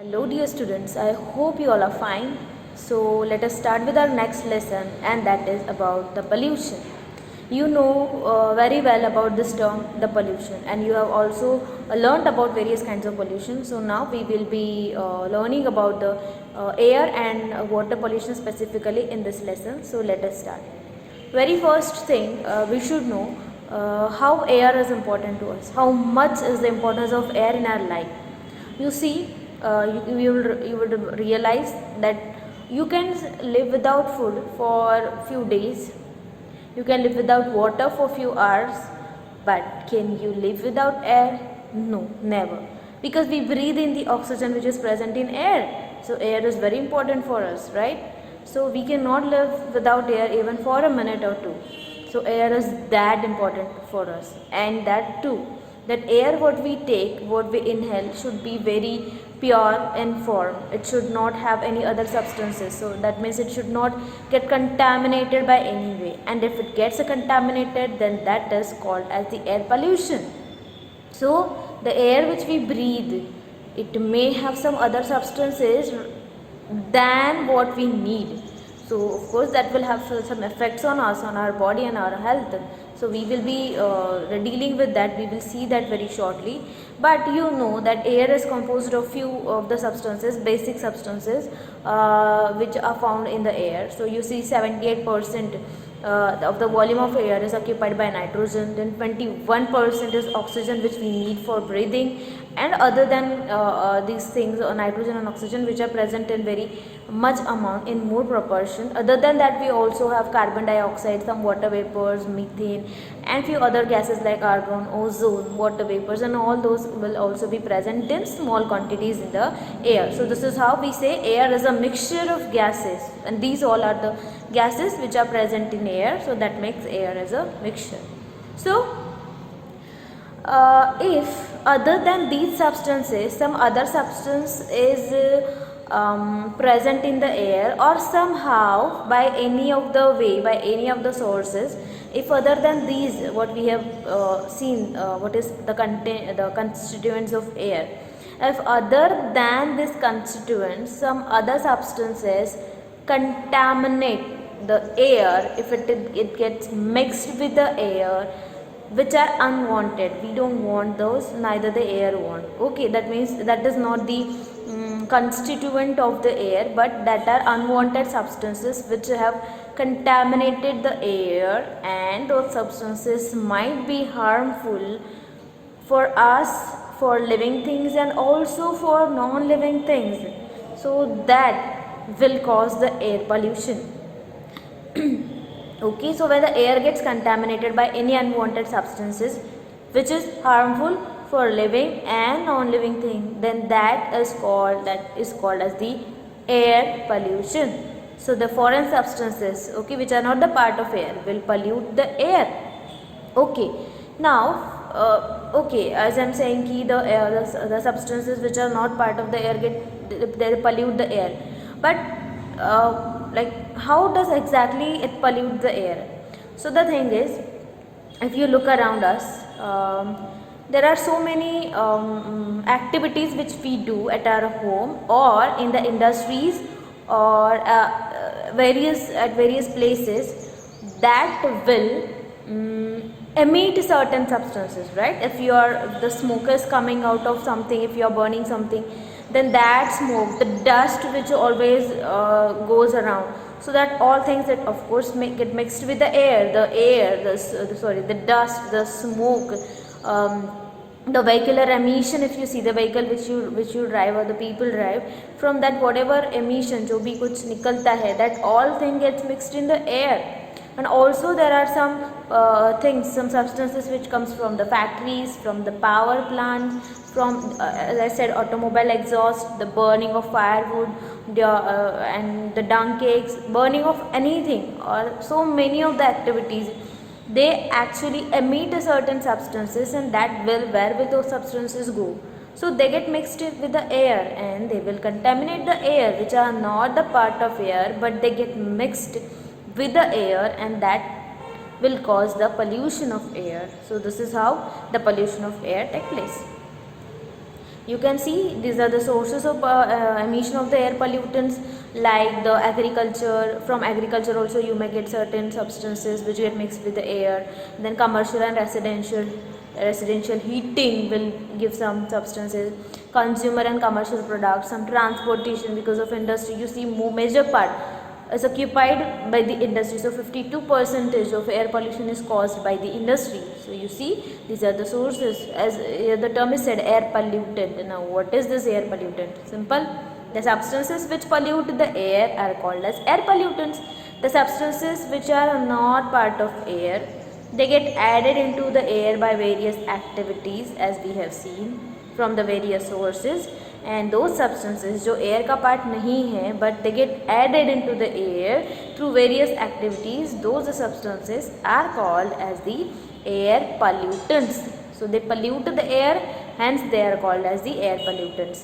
Hello dear students, I hope you all are fine. So let us start with our next lesson, and that is about the pollution. You know very well about this term, the pollution, and you have also learnt about various kinds of pollution. So now we will be learning about the air and water pollution specifically in this lesson. So let us start. Very first thing we should know how air is important to us, how much is the importance of air in our life. You see, you would realize that you can live without food for few days, you can live without water for few hours, but can you live without air? No, never, because we breathe in the oxygen which is present in air. So air is very important for us, right? So we cannot live without air even for a minute or two. So air is that important for us, and that too, that air what we take, what we inhale should be very pure in form. It should not have any other substances. So that means it should not get contaminated by any way, and if it gets contaminated, then that is called as the air pollution. So the air which we breathe, it may have some other substances than what we need. So of course that will have some effects on us, on our body and our health. So we will be dealing with that, we will see that very shortly. But you know that air is composed of few of the substances, basic substances which are found in the air. So you see 78% of the volume of air is occupied by nitrogen, then 21% is oxygen which we need for breathing, and other than these things, nitrogen and oxygen, which are present in very much amount, in more proportion. Other than that, we also have carbon dioxide, some water vapors, methane, and few other gases like argon, ozone, water vapors, and all those will also be present in small quantities in the air. So this is how we say air is a mixture of gases, and these all are the gases which are present in air. So that makes air as a mixture. So if other than these substances some other substance is present in the air, or somehow by any of the way, by any of the sources, if other than these what we have seen, what is the constituents of air, if other than this constituents some other substances contaminate the air, if it gets mixed with the air, which are unwanted, we don't want those, neither the air want. Okay, that means that is not the constituent of the air, but that are unwanted substances which have contaminated the air, and those substances might be harmful for us, for living things, and also for non-living things. So that will cause the air pollution. Okay, so when the air gets contaminated by any unwanted substances which is harmful for living and non-living thing, then that is called as the air pollution. So the foreign substances, okay, which are not the part of air, will pollute the air. Okay, now okay, as I am saying ki the substances which are not part of the air they pollute the air, but like how does exactly it pollute the air? So the thing is, if you look around us, there are so many activities which we do at our home or in the industries, or various places, that will emit certain substances, right? If the smoke is coming out of something, if you are burning something, then that smoke, the dust which always goes around, so that all things that of course get mixed with the air, the dust, the smoke, the vehicular emission. If you see the vehicle which you drive or the people drive, from that whatever emission जो भी कुछ निकलता है, that all thing gets mixed in the air. And also there are some some substances which comes from the factories, from the power plants, from as I said, automobile exhaust, the burning of firewood, and the dung cakes, burning of anything, or so many of the activities, they actually emit certain substances, and that where will those substances go? So they get mixed with the air, and they will contaminate the air, which are not the part of air, but they get mixed with the air, and that will cause the pollution of air. So this is how the pollution of air takes place. You can see these are the sources of emission of the air pollutants, like the agriculture. From agriculture also you may get certain substances which get mixed with the air. Then commercial and residential heating will give some substances. Consumer and commercial products, some transportation, because of industry you see major part is occupied by the industry. So 52% of air pollution is caused by the industry. So you see these are the sources. As the term is said, air pollutant. Now what is this air pollutant? Simple. The substances which pollute the air are called as air pollutants. The substances which are not part of air, they get added into the air by various activities, as we have seen from the various sources. And those substances जो air का part नहीं है but they get added into the air through various activities, those substances are called as the air pollutants. So they pollute the air, hence they are called as the air pollutants.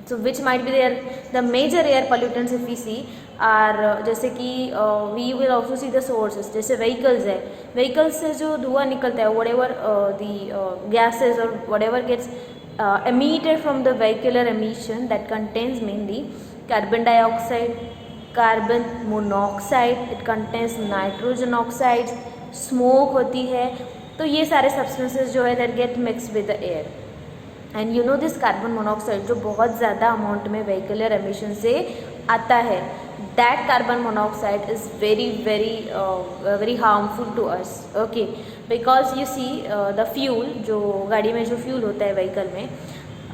So which might be there, the major air pollutants if we see are जैसे कि we will also see the sources. जैसे vehicles है, vehicles से जो धुआं निकलता है, whatever the gases or whatever gets emitted from the vehicular emission, that contains mainly carbon dioxide, carbon monoxide, it contains nitrogen oxides, smoke होती है. तो ये सारे substances जो है that get mixed with the air. And you know this carbon monoxide जो बहुत ज़्यादा अमाउंट में व्हीकलर एमिशन से आता है, that carbon monoxide is very very very harmful to us. Okay, because you see the fuel, जो गाड़ी में जो फ्यूल होता है व्हीकल में,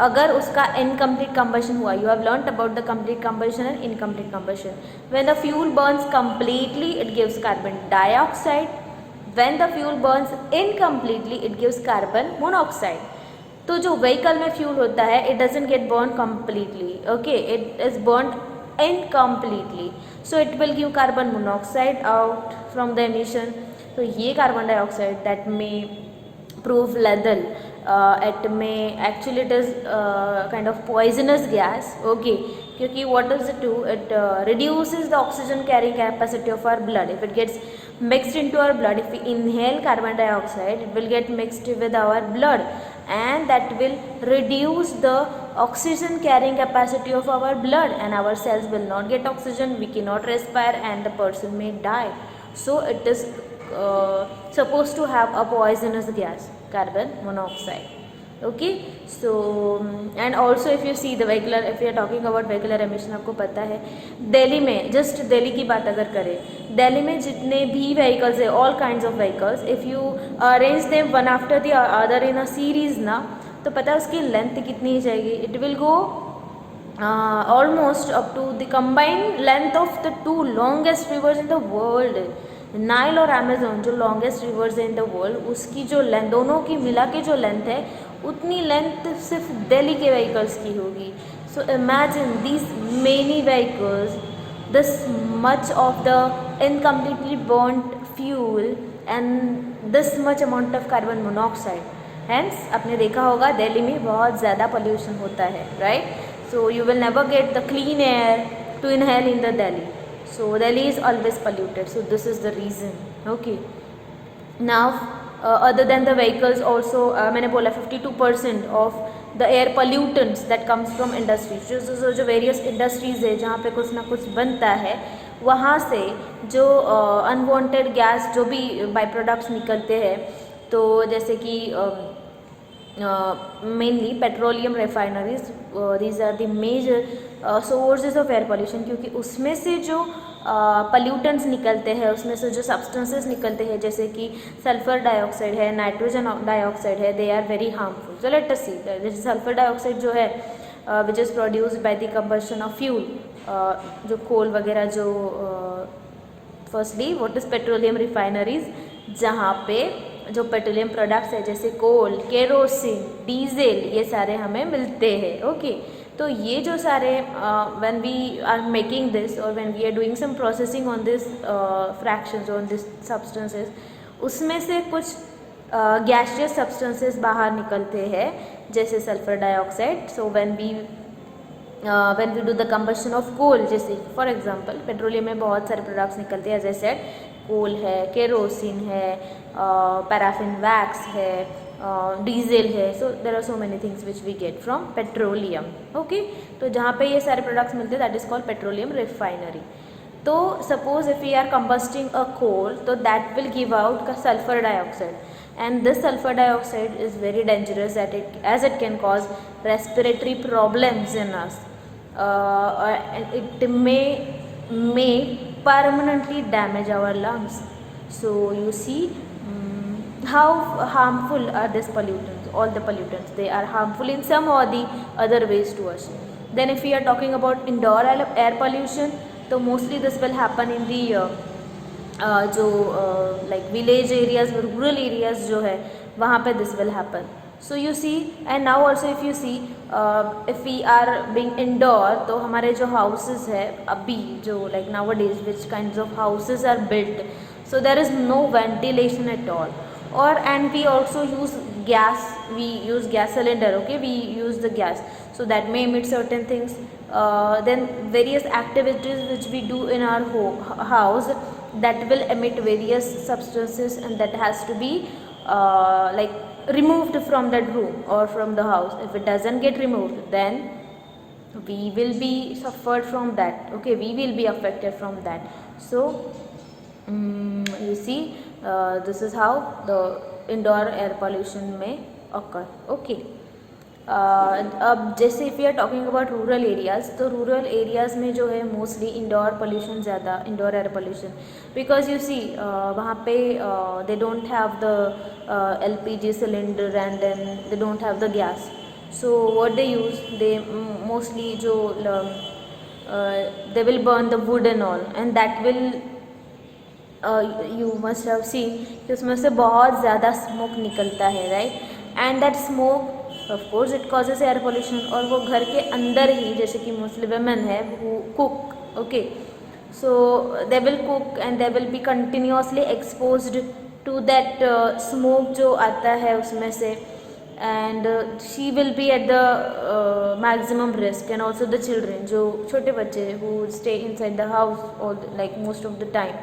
अगर उसका इनकम्प्लीट कंबशन हुआ, you have learned about the complete combustion and incomplete combustion. When the fuel burns completely it gives carbon dioxide, when the fuel burns incompletely it gives carbon monoxide. तो जो vehicle में fuel होता है it doesn't get burn completely. Okay, it is burn incompletely, so it will give carbon monoxide out from the emission. तो ये carbon dioxide that may prove लेदल, it may actually it is kind of poisonous gas. Okay, क्योंकि what does it do? It reduces the oxygen carrying capacity of our blood. If it gets mixed into our blood, if we inhale carbon dioxide, it will get mixed with our blood, and that will reduce the oxygen carrying capacity of our blood, and our cells will not get oxygen, we cannot respire, and the person may die. So it is supposed to have a poisonous gas, carbon monoxide. Okay, so and also if you see the vehicular, if you are talking about vehicular emission, आपको पता है दिल्ली में, just Delhi की बात अगर करें, दिल्ली में जितने भी व्हीकल्स है, all kinds of vehicles, if you arrange them one after the other in a series ना, तो पता है उसकी लेंथ कितनी ही जाएगी. It will go almost up to the combined length of the two longest rivers in the world. Nile और Amazon जो लॉन्गेस्ट रिवर्स है इन द वर्ल्ड, उसकी जो लेंथ, दोनों की मिला के जो लेंथ है, उतनी लेंथ सिर्फ दिल्ली के व्हीकल्स की होगी. So imagine these many vehicles, this much of the incompletely burned fuel and this much amount of carbon monoxide. Hence आपने देखा होगा दिल्ली में बहुत ज़्यादा पोल्यूशन होता है, right? So you will never get the clean air to inhale in the Delhi. So Delhi is always polluted. So this is the reason. Okay. Now other than the vehicles also मैंने बोला 52% of the air pollutants that comes from industries. जो various industries है जहाँ पे कुछ ना कुछ बनता है, वहाँ से जो unwanted gas जो भी बाई प्रोडक्ट्स निकलते हैं, तो जैसे कि mainly petroleum refineries, these are the major sources of air pollution. क्योंकि उसमें से जो pollutants निकलते हैं, उसमें से जो substances निकलते हैं, जैसे कि सल्फर डाइऑक्साइड है, नाइट्रोजन डाइऑक्साइड है, they are very harmful. So let us see. जैसे सल्फर डाइऑक्साइड जो है which is produced by the combustion of fuel, जो कोल वगैरह जो firstly what is petroleum refineries, जहाँ पे जो पेट्रोलियम प्रोडक्ट्स है जैसे कोल, केरोसिन, डीजल, ये सारे हमें मिलते हैं. ओके, तो ये जो सारे when we are making this और when we are doing some processing on this fractions on this substances, उसमें से कुछ गैसियस सब्सटेंसेस बाहर निकलते हैं जैसे sulphur dioxide. So when we do the combustion of coal, जैसे फॉर एग्जांपल पेट्रोलियम में बहुत सारे प्रोडक्ट्स निकलते हैं, एज आई सेड कोल है, केरोसिन है, पैराफिन वैक्स है, डीजल है, so there are so many things which we get from petroleum. Okay, तो जहाँ पे ये सारे प्रोडक्ट्स मिलते हैं that is called petroleum refinery. तो suppose if we are combusting a coal, तो that will give out sulphur dioxide, and this sulfur dioxide is very dangerous as it can cause respiratory problems in us. It may permanently damage our lungs. So you see how harmful are these pollutants. All the pollutants, they are harmful in some or the other ways to us. Then if we are talking about indoor air pollution, so mostly this will happen in the जो like village areas, rural areas जो है वहाँ पे this will happen. So you see, and now also if you see if we are being indoor, तो हमारे जो houses है अभी जो like nowadays which kind of houses are built, so there is no ventilation at all. और and we also use gas, we use gas cylinder, okay, we use the gas, so that may emit certain things. Then various activities which we do in our house that will emit various substances, and that has to be like removed from that room or from the house. If it doesn't get removed, then we will be suffered from that, okay, we will be affected from that. So you see, this is how the indoor air pollution may occur. Okay, अब जैसे if you are talking about rural areas, तो rural areas में जो है mostly indoor pollution ज़्यादा, indoor air pollution, because you see वहाँ पे they don't have the LPG cylinder and then they don't have the gas. So what they use, they mostly जो they will burn the wood and all, and that will you must have seen कि उसमें से बहुत ज़्यादा smoke निकलता है, right. And that smoke of course it causes air pollution. और वो घर के अंदर ही, जैसे कि मोस्टली वेमेन है वो cook, okay, so they will cook and they will be continuously exposed to that smoke जो आता है उसमें से, and she will be at the maximum risk. And also the children, जो छोटे बच्चे who stay inside the house और like most of the time,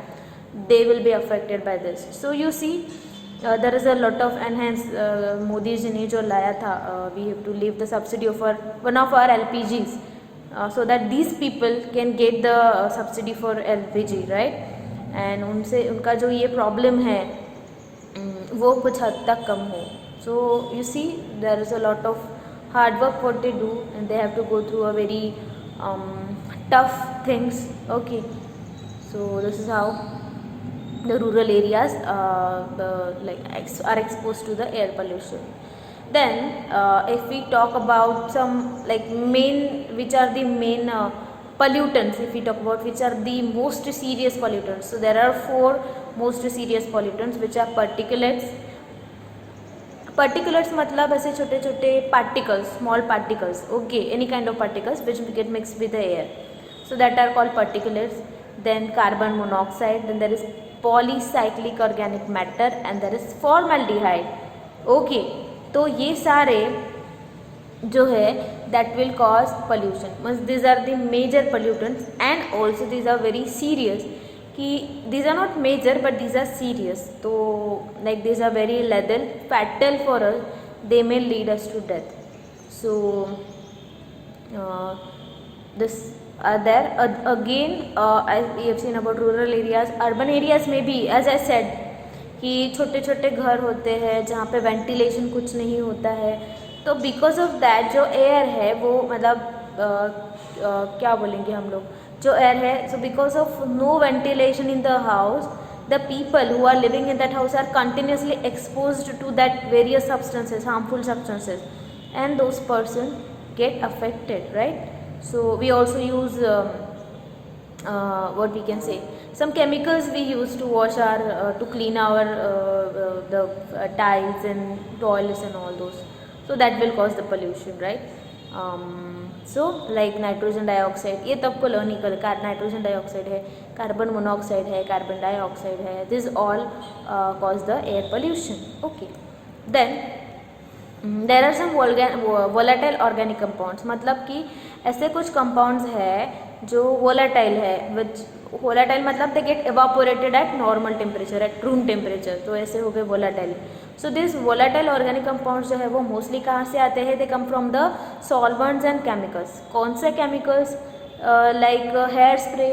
they will be affected by this. So you see, there is a lot of enhanced Modi ji ने जो लाया था, we have to leave the subsidy for one of our LPGs, so that these people can get the subsidy for LPG, right. and उनसे उनका जो ये problem है वो कुछ हद तक कम हो. So you see, there is a lot of hard work what they do, and they have to go through a very tough things. Okay, so this is how the rural areas are exposed to the air pollution. Then if we talk about some like main, which are the main pollutants, if we talk about which are the most serious pollutants, so there are 4 most serious pollutants which are particulates. Particulates मतलब ऐसे छोटे छोटे particles, small particles, okay, any kind of particles which get mixed with the air, so that are called particulates. Then carbon monoxide, then there is polycyclic organic matter, and there is formaldehyde. Okay, तो ये सारे जो है that will cause pollution. These are the major pollutants, and also these are very serious. कि these are not major but these are serious. तो like these are very lethal, fatal for us. They may lead us to death. So this there again, as we have seen about rural areas, urban areas में भी as I said कि छोटे छोटे घर होते हैं जहाँ पे वेंटिलेशन कुछ नहीं होता है. तो बिकॉज ऑफ दैट जो एयर है वो मतलब क्या बोलेंगे हम लोग, जो एयर है, so because of no ventilation in the house, the people who are living in that house are continuously exposed to that various substances, harmful substances, and those persons get affected, right. So we also use what we can say, some chemicals we use to wash our to clean our the tiles and toilets and all those, so that will cause the pollution, right. So like nitrogen dioxide, ये तो आपको learn ही कर, nitrogen dioxide है, carbon monoxide है, carbon dioxide है, this all cause the air pollution. Okay, then there are some volatile organic compounds, मतलब कि ऐसे कुछ कंपाउंड्स है जो वोलाटाइल है, विच वोलाटाइल मतलब they get evaporated at normal temperature, at room temperature, तो ऐसे हो गए volatile. So this volatile organic compounds जो है वो मोस्टली कहाँ से आते हैं? They come from the solvents and chemicals. कौन से chemicals? Like hair spray,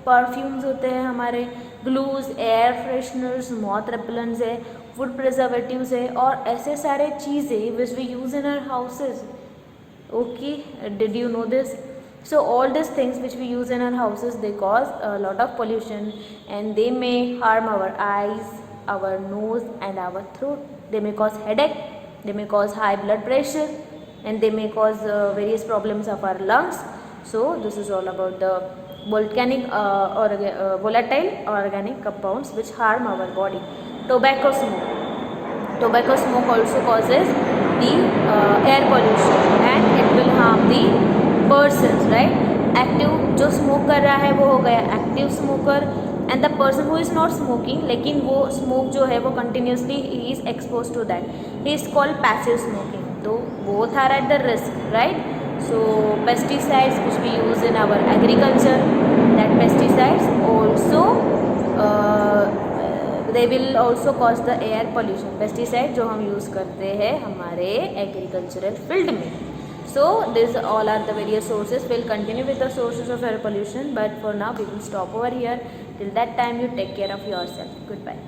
perfumes होते हैं हमारे, glues, air fresheners, moth repellents है, फूड प्रिजर्वेटिव्स है, और ऐसे सारे चीज़ें which we use in our houses. Okay, did you know this? So all these things which we use in our houses, they cause a lot of pollution, and they may harm our eyes, our nose and our throat. They may cause headache, they may cause high blood pressure, and they may cause various problems of our lungs. So this is all about the volcanic volatile organic compounds which harm our body. Tobacco smoke. Tobacco smoke also causes the air pollution and it will harm the persons, right? Active जो smoke कर रहा है वो हो गया active smoker, and the person who is not smoking लेकिन वो smoke जो है वो continuously he is exposed to that, he is called passive smoking. तो both are at the risk, right? So pesticides which we use in our agriculture, that pesticides also they will also cause the air pollution. Pesticide जो हम use करते हैं हमारे agricultural field में. So these all are the various sources. We'll continue with the sources of air pollution, but for now we will stop over here. Till that time you take care of yourself. Goodbye.